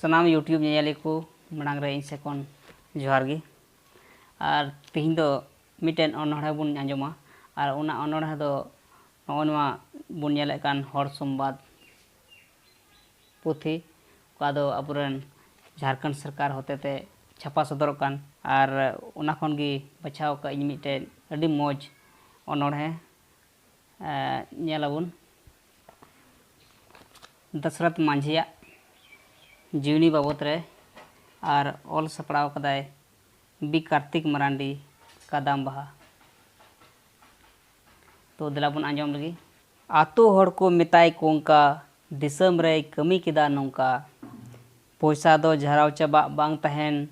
सानाम YouTube ñeñeli को मांग रे इन सेकन जोहार गे और तेहिं दो मिटेन अनोढ़े बुन आंजमा और उना अनोढ़े दो नोआ बुन ñेले कान हर संवाद पुथी का दो अबुरन झारखंड सरकार होतेते छापा सदर कान और उना खन गी बचाव का इन मिटेन अडी मौज अनोढ़े ñेलाबुन दशरथ मांझिया जीवनी बाबत रे और ऑल सपड़ाव कदाय बी कार्तिक मरांडी कादाम बहा। तो दिलाबुन आंजम लगी आतो हड़ को मिताय कोंका दिसम रे कमी किदा नोंका पैसा दो झराव चाबा बांग तहन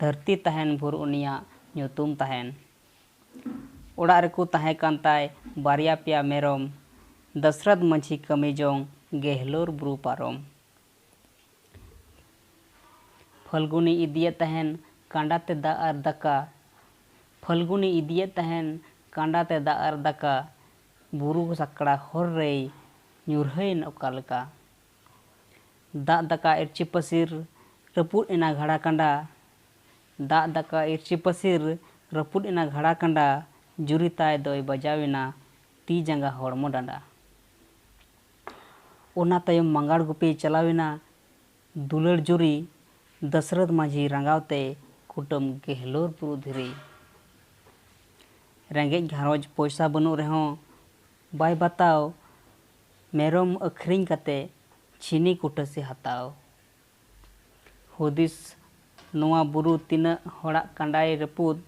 धरती तहन भुर उनिया ᱧᱩᱛᱩᱢ तहन ओड़ा रेको तहे कांताय बारिया पिया मेरम दशरथ मांझी कमी जोंग गेहलोर बुरु पारम फलगुनी इदिये तहन कांडाते दा आर दाका फलगुनी इदिये तहन कांडाते दा आर दाका बुरु सकड़ा हर रे ᱧᱩᱨᱦᱟᱹᱭᱮᱱ ओकालका दा दाका इर्ची पसिर रपुद इना घड़ा कांडा दा दाका इर्ची पसिर रपुद इना घड़ा कांडा जुरिताय दोय बजाविना ती जंगा हड़मो डांडा ओना तायम मंगाड़ गुपी चलाविना दुलड़ जुरी दशरथ मांझी रंगावते कुटुम गेहलोर बुरु धीरी रेंगेज घारोज पैसा बनू रेहों बाय बताओ मेरम अखरिंग कते छीनी कुटसी हताओ हुदिस नुआ बुरु तिना होड़ा कांडाय रपुद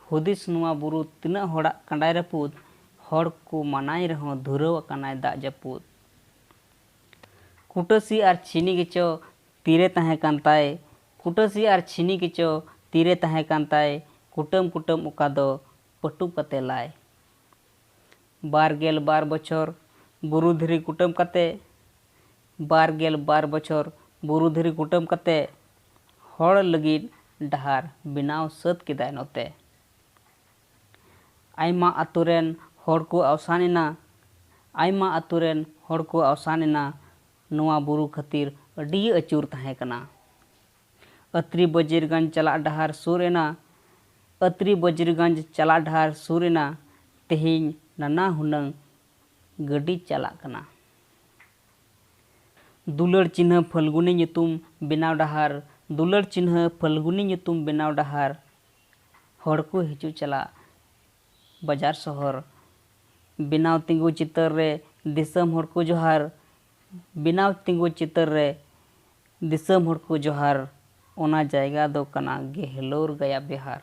हुदिस नुआ बुरु तिना होड़ा कांडाय रपुद हड़ को मनाई रेहों धुरव कानाय दा जपुद कुटसी आर छीनी गिचो तीरे तहे कांताय कुटसी आर छीनी गिचो तीरे तहे कांताय कुटम कुटम उका दो पटुब कते लाय बारगेल बार बछर बुरु धीरी कुटम कते बारगेल बार बछर बुरु धीरी कुटम कते हड़ लगिद डहार बिनाव सत किदाय नोते आयमा आतुरेन हड़ को अवसानिना आयमा आतुरेन हड़ को अवसानिना नुआ बुरु खातिर अडी अचूर तहे कना अत्री बजीरगंज चला डहार सुरेना अत्री बजीरगंज चला डहार सुरेना तेहिं नाना हुनंग गडी चला कना दुलड़ चिन्ह फलगुनी ᱧᱩᱛᱩᱢ बिनाव डहार दुलड़ चिन्ह फलगुनी ᱧᱩᱛᱩᱢ बिनाव डहार हड़ को हिजू चला बाजार शहर बिनाव तिंगु चितर रे दिसम हड़ को जोहार बिनाव तिंगु चितर रे दिसम हड़ को जोहार ओना जायगा दो कना गेहलोर गया बिहार।